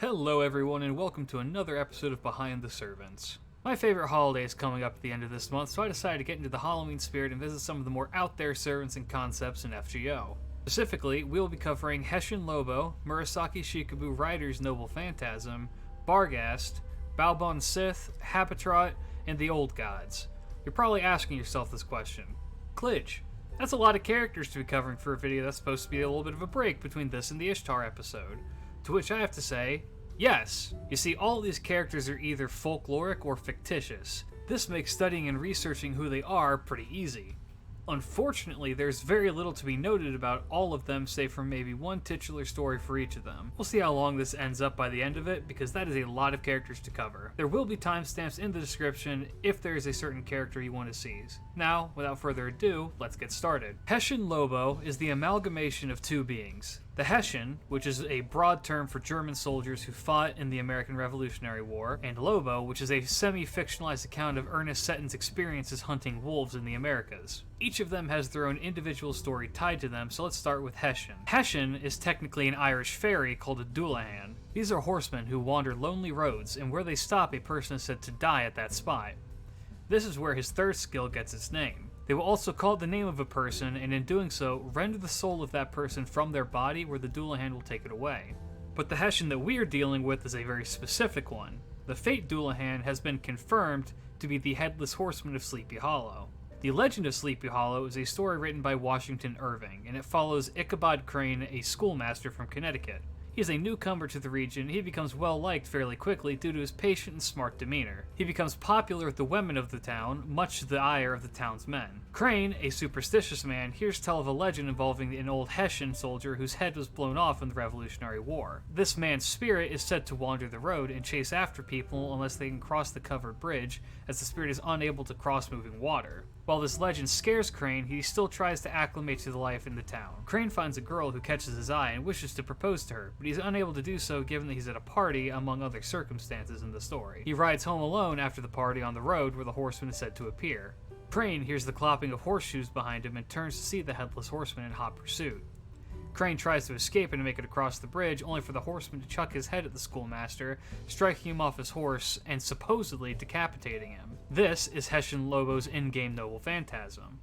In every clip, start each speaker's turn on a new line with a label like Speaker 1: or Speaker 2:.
Speaker 1: Hello everyone and welcome to another episode of Behind the Servants. My favorite holiday is coming up at the end of this month, so I decided to get into the Halloween spirit and visit some of the more out there servants and concepts in FGO. Specifically, we will be covering Hessian Lobo, Murasaki Shikibu Rider's Noble Phantasm, Barghest, Baobhan Sith, Habetrot, and the Old Gods. You're probably asking yourself this question. Klidge, that's a lot of characters to be covering for a video that's supposed to be a little bit of a break between this and the Ishtar episode. To which I have to say, yes! You see, all of these characters are either folkloric or fictitious. This makes studying and researching who they are pretty easy. Unfortunately, there's very little to be noted about all of them save for maybe one titular story for each of them. We'll see how long this ends up by the end of it, because that is a lot of characters to cover. There will be timestamps in the description if there is a certain character you want to seize. Now, without further ado, let's get started. Hessian Lobo is the amalgamation of two beings. The Hessian, which is a broad term for German soldiers who fought in the American Revolutionary War, and Lobo, which is a semi-fictionalized account of Ernest Setton's experiences hunting wolves in the Americas. Each of them has their own individual story tied to them, so let's start with Hessian. Hessian is technically an Irish fairy called a Dullahan. These are horsemen who wander lonely roads, and where they stop, a person is said to die at that spot. This is where his third skill gets its name. They will also call the name of a person, and in doing so, render the soul of that person from their body where the Dullahan will take it away. But the Hessian that we are dealing with is a very specific one. The Fate Dullahan has been confirmed to be the Headless Horseman of Sleepy Hollow. The Legend of Sleepy Hollow is a story written by Washington Irving, and it follows Ichabod Crane, a schoolmaster from Connecticut. He is a newcomer to the region. He becomes well-liked fairly quickly due to his patient and smart demeanor. He becomes popular with the women of the town, much to the ire of the town's men. Crane, a superstitious man, hears tell of a legend involving an old Hessian soldier whose head was blown off in the Revolutionary War. This man's spirit is said to wander the road and chase after people unless they can cross the covered bridge, as the spirit is unable to cross moving water. While this legend scares Crane, he still tries to acclimate to the life in the town. Crane finds a girl who catches his eye and wishes to propose to her, but he's unable to do so given that he's at a party, among other circumstances in the story. He rides home alone after the party on the road where the horseman is said to appear. Crane hears the clopping of horseshoes behind him and turns to see the Headless Horseman in hot pursuit. Crane tries to escape and to make it across the bridge, only for the horseman to chuck his head at the schoolmaster, striking him off his horse and supposedly decapitating him. This is Hessian Lobo's in-game Noble Phantasm.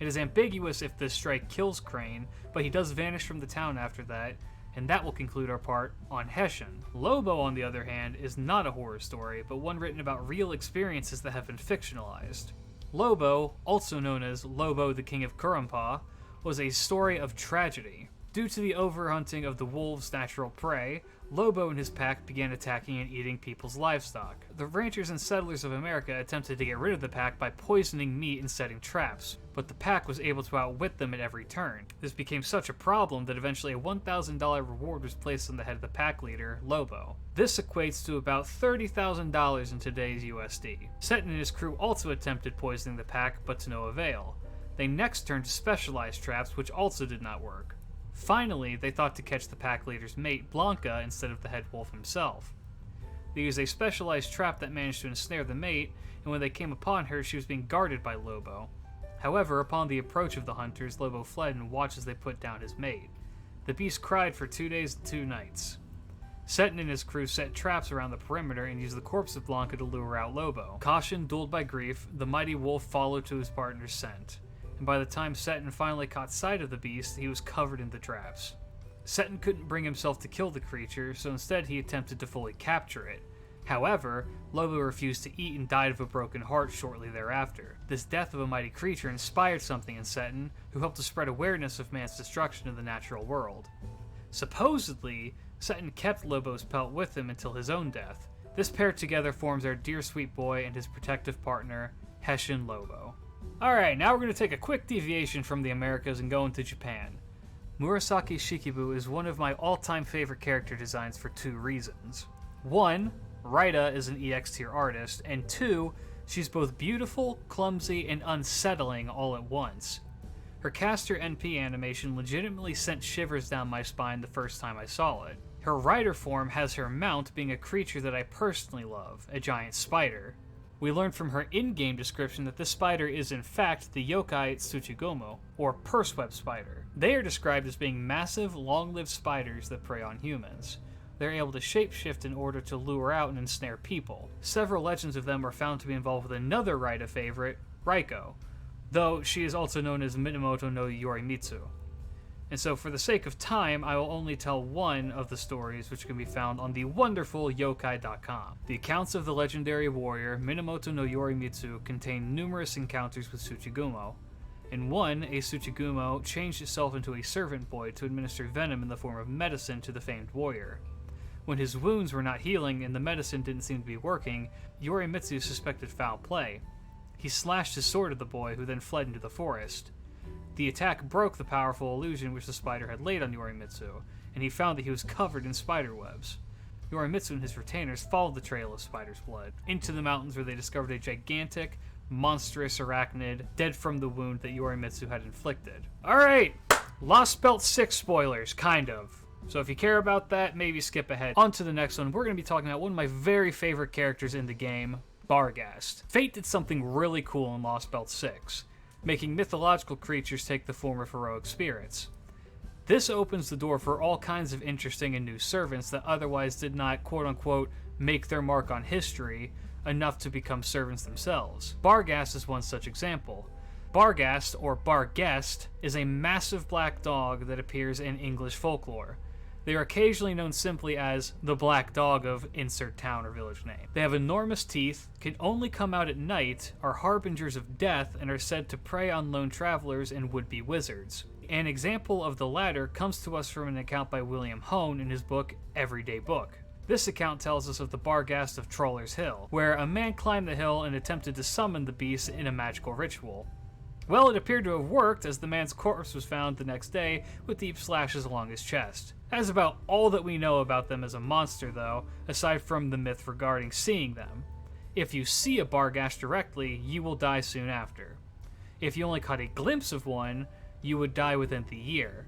Speaker 1: It is ambiguous if this strike kills Crane, but he does vanish from the town after that, and that will conclude our part on Hessian. Lobo, on the other hand, is not a horror story, but one written about real experiences that have been fictionalized. Lobo, also known as Lobo the King of Kurumpa, was a story of tragedy. Due to the overhunting of the wolves' natural prey, Lobo and his pack began attacking and eating people's livestock. The ranchers and settlers of America attempted to get rid of the pack by poisoning meat and setting traps, but the pack was able to outwit them at every turn. This became such a problem that eventually a $1,000 reward was placed on the head of the pack leader, Lobo. This equates to about $30,000 in today's USD. Setton and his crew also attempted poisoning the pack, but to no avail. They next turned to specialized traps, which also did not work. Finally, they thought to catch the pack leader's mate, Blanca, instead of the head wolf himself. They used a specialized trap that managed to ensnare the mate, and when they came upon her, she was being guarded by Lobo. However, upon the approach of the hunters, Lobo fled and watched as they put down his mate. The beast cried for 2 days and 2 nights. Setton and his crew set traps around the perimeter and used the corpse of Blanca to lure out Lobo. Caution dulled by grief, the mighty wolf followed to his partner's scent. And by the time Setton finally caught sight of the beast, he was covered in the traps. Setton couldn't bring himself to kill the creature, so instead he attempted to fully capture it. However, Lobo refused to eat and died of a broken heart shortly thereafter. This death of a mighty creature inspired something in Setton, who helped to spread awareness of man's destruction in the natural world. Supposedly, Setton kept Lobo's pelt with him until his own death. This pair together forms our dear sweet boy and his protective partner, Hessian Lobo. Alright, now we're going to take a quick deviation from the Americas and go into Japan. Murasaki Shikibu is one of my all-time favorite character designs for 2 reasons. 1, Raida is an EX tier artist, and 2, she's both beautiful, clumsy, and unsettling all at once. Her caster NP animation legitimately sent shivers down my spine the first time I saw it. Her rider form has her mount being a creature that I personally love, a giant spider. We learned from her in-game description that this spider is in fact the yokai Tsuchigomo, or purseweb spider. They are described as being massive, long-lived spiders that prey on humans. they're able to shapeshift in order to lure out and ensnare people. Several legends of them are found to be involved with another Raida favorite, Raiko, though she is also known as Minamoto no Yorimitsu. And so for the sake of time, I will only tell one of the stories, which can be found on the wonderful yokai.com. The accounts of the legendary warrior Minamoto no Yorimitsu contain numerous encounters with Tsuchigumo. In one, a Tsuchigumo changed itself into a servant boy to administer venom in the form of medicine to the famed warrior. When his wounds were not healing and the medicine didn't seem to be working, Yorimitsu suspected foul play. He slashed his sword at the boy, who then fled into the forest. The attack broke the powerful illusion which the spider had laid on Yorimitsu, and he found that he was covered in spider webs. Yorimitsu and his retainers followed the trail of spider's blood into the mountains, where they discovered a gigantic, monstrous arachnid dead from the wound that Yorimitsu had inflicted. Alright, Lost Belt 6 spoilers, kind of. So if you care about that, maybe skip ahead. On to the next one. We're going to be talking about one of my very favorite characters in the game, Barghest. Fate did something really cool in Lost Belt 6, making mythological creatures take the form of heroic spirits. This opens the door for all kinds of interesting and new servants that otherwise did not, quote-unquote, make their mark on history enough to become servants themselves. Barghest is one such example. Barghest, or Barghest, is a massive black dog that appears in English folklore. They are occasionally known simply as the Black Dog of insert town or village name. They have enormous teeth, can only come out at night, are harbingers of death, and are said to prey on lone travelers and would-be wizards. An example of the latter comes to us from an account by William Hone in his book Everyday Book. This account tells us of the Barghest of Troller's Hill, where a man climbed the hill and attempted to summon the beast in a magical ritual. Well, it appeared to have worked, as the man's corpse was found the next day with deep slashes along his chest. That is about all that we know about them as a monster, though, aside from the myth regarding seeing them. If you see a Barghest directly, you will die soon after. If you only caught a glimpse of one, you would die within the year.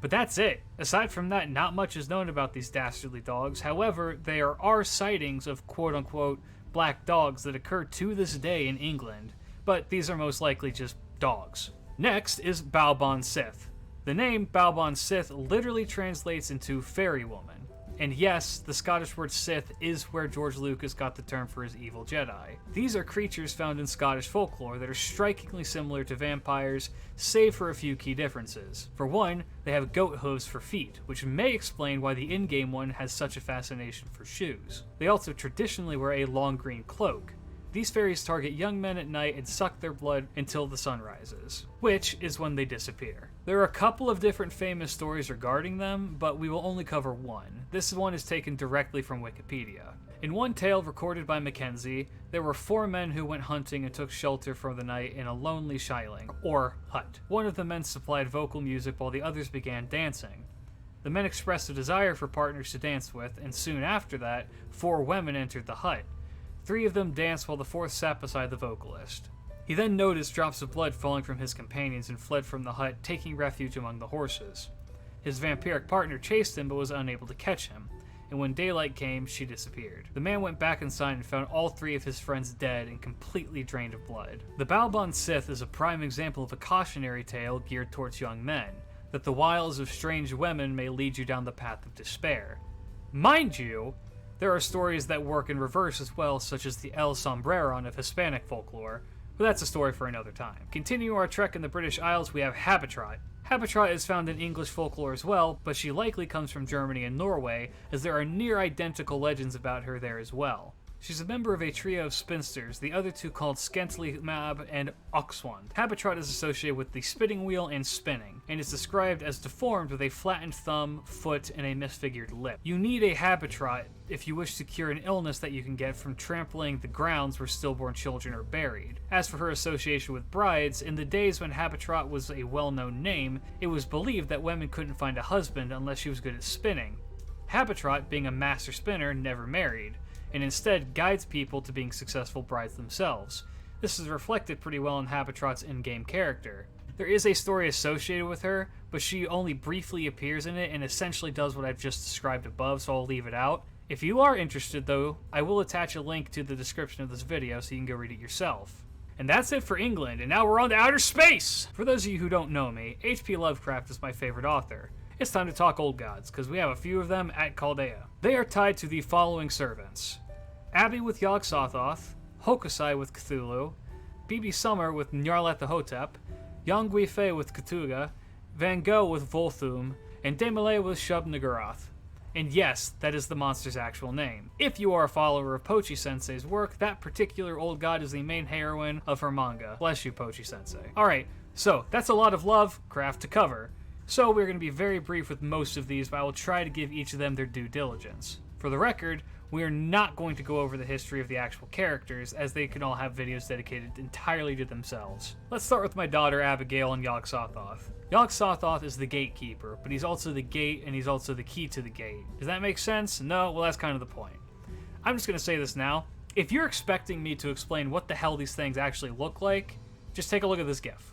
Speaker 1: But that's it. Aside from that, not much is known about these dastardly dogs. However, there are sightings of quote-unquote black dogs that occur to this day in England, but these are most likely just dogs. Next is Baobhan Sith. The name Baobhan Sith literally translates into fairy woman. And yes, the Scottish word Sith is where George Lucas got the term for his evil Jedi. These are creatures found in Scottish folklore that are strikingly similar to vampires, save for a few key differences. For one, they have goat hooves for feet, which may explain why the in-game one has such a fascination for shoes. They also traditionally wear a long green cloak. These fairies target young men at night and suck their blood until the sun rises, which is when they disappear. There are a couple of different famous stories regarding them, but we will only cover one. This one is taken directly from Wikipedia. In one tale recorded by Mackenzie, there were 4 men who went hunting and took shelter for the night in a lonely shieling, or hut. One of the men supplied vocal music while the others began dancing. The men expressed a desire for partners to dance with, and soon after that, 4 women entered the hut. 3 of them danced while the 4th sat beside the vocalist. He then noticed drops of blood falling from his companions and fled from the hut, taking refuge among the horses. His vampiric partner chased him but was unable to catch him, and when daylight came, she disappeared. The man went back inside and found all 3 of his friends dead and completely drained of blood. The Baobhan Sith is a prime example of a cautionary tale geared towards young men, that the wiles of strange women may lead you down the path of despair. Mind you, there are stories that work in reverse as well, such as the El Sombreron of Hispanic folklore, but that's a story for another time. Continuing our trek in the British Isles, we have Habetrot. Habetrot is found in English folklore as well, but she likely comes from Germany and Norway, as there are near-identical legends about her there as well. She's a member of a trio of spinsters, the other 2 called Scantly Mab and Oxwand. Habetrot is associated with the spinning wheel and spinning, and is described as deformed with a flattened thumb, foot, and a misfigured lip. You need a Habetrot if you wish to cure an illness that you can get from trampling the grounds where stillborn children are buried. As for her association with brides, in the days when Habetrot was a well-known name, it was believed that women couldn't find a husband unless she was good at spinning. Habetrot, being a master spinner, never married, and instead guides people to being successful brides themselves. This is reflected pretty well in Habetrot's in-game character. There is a story associated with her, but she only briefly appears in it and essentially does what I've just described above, so I'll leave it out. If you are interested though, I will attach a link to the description of this video so you can go read it yourself. And that's it for England, and now we're on to outer space! For those of you who don't know me, H.P. Lovecraft is my favorite author. it's time to talk old gods, because we have a few of them at Chaldea. They are tied to the following servants: Abby with Yog Sothoth, Hokusai with Cthulhu, Bibi Summer with Nyarlathotep, Yang Guifei with Cthugha, Van Gogh with Volthoon, and Demele with Shub-Niggurath. And yes, that is the monster's actual name. If you are a follower of Pochi Sensei's work, that particular old god is the main heroine of her manga. Bless you, Pochi Sensei. Alright, so that's a lot of Lovecraft to cover. So we're going to be very brief with most of these, but I will try to give each of them their due diligence. For the record, we are not going to go over the history of the actual characters, as they can all have videos dedicated entirely to themselves. Let's start with my daughter Abigail and Yog Sothoth. Yog Sothoth is the gatekeeper, but he's also the gate and he's also the key to the gate. Does that make sense? No? Well, that's kind of the point. I'm just going to say this now. If you're expecting me to explain what the hell these things actually look like, just take a look at this GIF.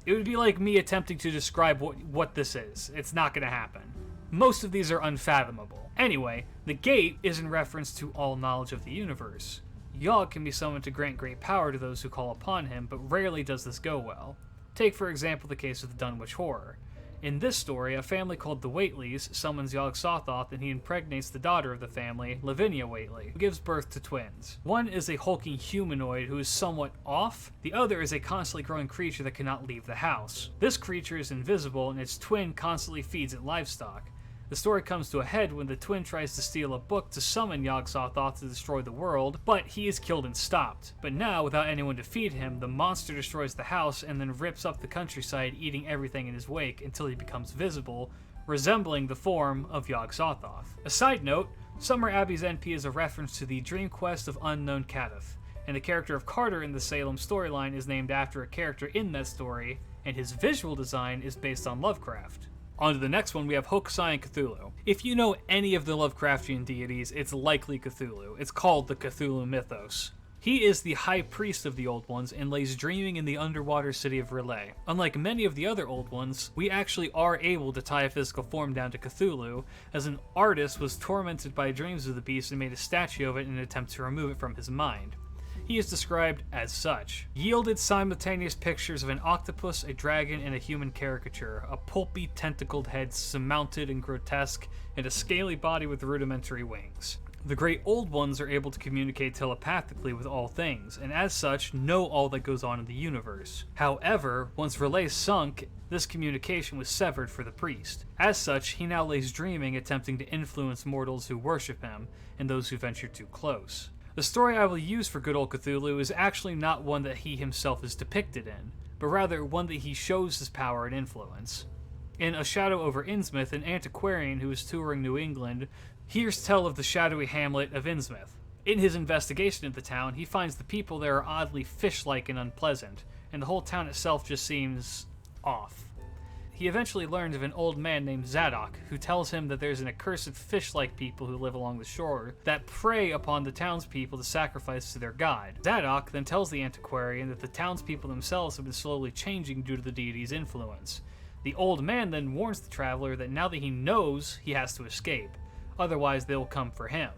Speaker 1: It would be like me attempting to describe what this is. It's not going to happen. Most of these are unfathomable. Anyway, the gate is in reference to all knowledge of the universe. Yog can be summoned to grant great power to those who call upon him, but rarely does this go well. Take for example the case of the Dunwich Horror. In this story, a family called the Whateleys summons Yog Sothoth and he impregnates the daughter of the family, Lavinia Whateley, who gives birth to twins. One is a hulking humanoid who is somewhat off, the other is a constantly growing creature that cannot leave the house. This creature is invisible and its twin constantly feeds it livestock. The story comes to a head when the twin tries to steal a book to summon Yog Sothoth to destroy the world, but he is killed and stopped. But now, without anyone to feed him, the monster destroys the house and then rips up the countryside, eating everything in his wake until he becomes visible, resembling the form of Yog Sothoth. A side note, Summer Abbey's NP is a reference to the Dream Quest of Unknown Kadath, and the character of Carter in the Salem storyline is named after a character in that story, and his visual design is based on Lovecraft. On to the next one, we have Hokusai and Cthulhu. If you know any of the Lovecraftian deities, it's likely Cthulhu. It's called the Cthulhu mythos. He is the high priest of the Old Ones and lays dreaming in the underwater city of Relay. Unlike many of the other Old Ones, we actually are able to tie a physical form down to Cthulhu, as an artist was tormented by dreams of the beast and made a statue of it in an attempt to remove it from his mind. He is described as such. Yielded simultaneous pictures of an octopus, a dragon, and a human caricature, a pulpy, tentacled head surmounted and grotesque, and a scaly body with rudimentary wings. The Great Old Ones are able to communicate telepathically with all things, and as such, know all that goes on in the universe. However, once Relay sunk, this communication was severed for the priest. As such, he now lays dreaming, attempting to influence mortals who worship him, and those who venture too close. The story I will use for good old Cthulhu is actually not one that he himself is depicted in, but rather one that he shows his power and influence. In A Shadow over Innsmouth, an antiquarian who is touring New England hears tell of the shadowy hamlet of Innsmouth. In his investigation of the town, he finds the people there are oddly fish-like and unpleasant, and the whole town itself just seems off. He eventually learns of an old man named Zadok, who tells him that there's an accursed fish-like people who live along the shore that prey upon the townspeople to sacrifice to their god. Zadok then tells the antiquarian that the townspeople themselves have been slowly changing due to the deity's influence. The old man then warns the traveler that now that he knows, he has to escape, otherwise they will come for him.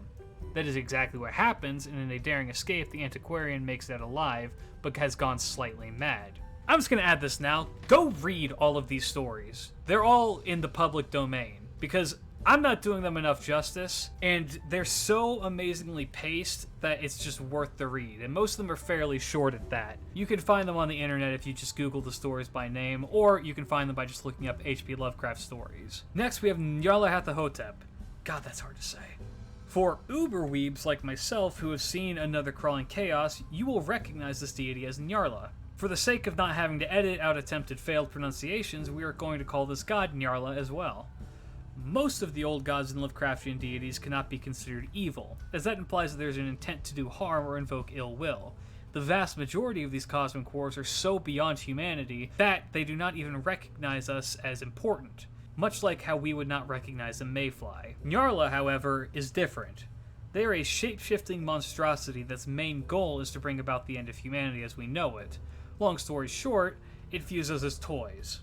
Speaker 1: That is exactly what happens, and in a daring escape, the antiquarian makes it alive, but has gone slightly mad. I'm just going to add this now. Go read all of these stories. They're all in the public domain, because I'm not doing them enough justice, and they're so amazingly paced that it's just worth the read, and most of them are fairly short at that. You can find them on the internet if you just Google the stories by name, or you can find them by just looking up H.P. Lovecraft stories. Next, we have Nyarlathotep. God, that's hard to say. For uber-weebs like myself who have seen Another Crawling Chaos, you will recognize this deity as Nyarla. For the sake of not having to edit out attempted failed pronunciations, we are going to call this god Nyarla as well. Most of the old gods and Lovecraftian deities cannot be considered evil, as that implies that there's an intent to do harm or invoke ill will. The vast majority of these cosmic wars are so beyond humanity that they do not even recognize us as important, much like how we would not recognize a mayfly. Nyarla, however, is different. They are a shape-shifting monstrosity that's main goal is to bring about the end of humanity as we know it. Long story short, it views us as toys.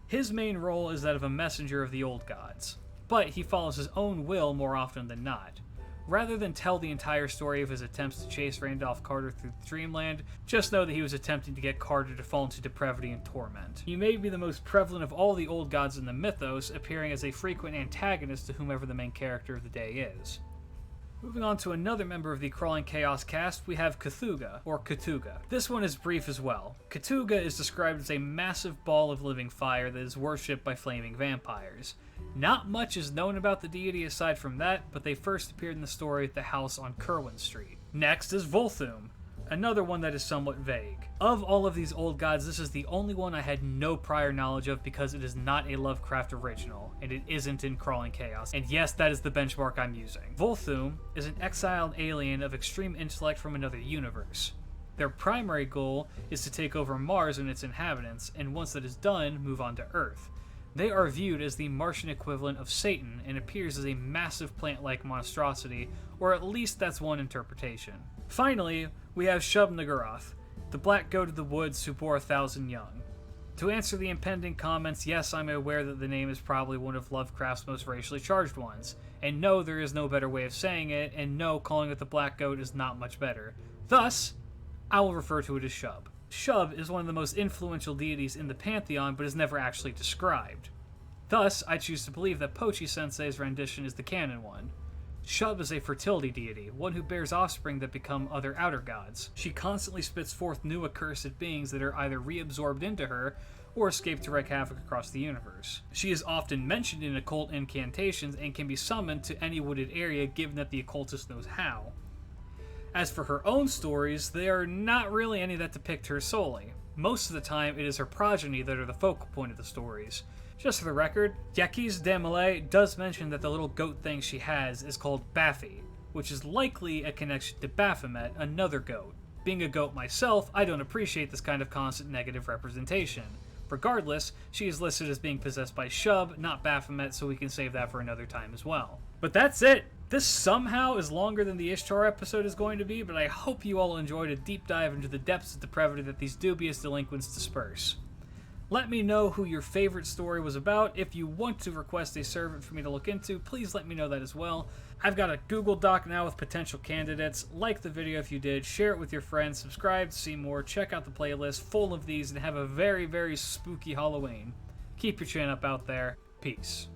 Speaker 1: His main role is that of a messenger of the old gods, but he follows his own will more often than not. Rather than tell the entire story of his attempts to chase Randolph Carter through Dreamland, just know that he was attempting to get Carter to fall into depravity and torment. He may be the most prevalent of all the old gods in the mythos, appearing as a frequent antagonist to whomever the main character of the day is. Moving on to another member of the Crawling Chaos cast, we have Cthugha, or Cthugha. This one is brief as well. Cthugha is described as a massive ball of living fire that is worshipped by flaming vampires. Not much is known about the deity aside from that, but they first appeared in the story at the house on Kerwin Street. Next is Volthoon, another one that is somewhat vague. Of all of these old gods, this is the only one I had no prior knowledge of because it is not a Lovecraft original, and it isn't in Crawling Chaos, and yes, that is the benchmark I'm using. Volthoon is an exiled alien of extreme intellect from another universe. Their primary goal is to take over Mars and its inhabitants, and once that is done, move on to Earth. They are viewed as the Martian equivalent of Satan and appears as a massive plant-like monstrosity, or at least that's one interpretation. Finally, we have Shub-Niggurath, the black goat of the woods who bore 1,000 young. To answer the impending comments, yes, I'm aware that the name is probably one of Lovecraft's most racially charged ones, and no, there is no better way of saying it, and no, calling it the black goat is not much better. Thus, I will refer to it as Shub. Shub is one of the most influential deities in the pantheon, but is never actually described. Thus, I choose to believe that Pochi Sensei's rendition is the canon one. Shub is a fertility deity, one who bears offspring that become other outer gods. She constantly spits forth new accursed beings that are either reabsorbed into her, or escape to wreak havoc across the universe. She is often mentioned in occult incantations and can be summoned to any wooded area given that the occultist knows how. As for her own stories, there are not really any that depict her solely. Most of the time, it is her progeny that are the focal point of the stories. Just for the record, Yaquis de Malay does mention that the little goat thing she has is called Baffy, which is likely a connection to Baphomet, another goat. Being a goat myself, I don't appreciate this kind of constant negative representation. Regardless, she is listed as being possessed by Shub, not Baphomet, so we can save that for another time as well. But that's it! This somehow is longer than the Ishtar episode is going to be, but I hope you all enjoyed a deep dive into the depths of depravity that these dubious delinquents disperse. Let me know who your favorite story was about. If you want to request a servant for me to look into, please let me know that as well. I've got a Google Doc now with potential candidates. Like the video if you did, share it with your friends, subscribe to see more, check out the playlist full of these, and have a very, very spooky Halloween. Keep your chin up out there. Peace.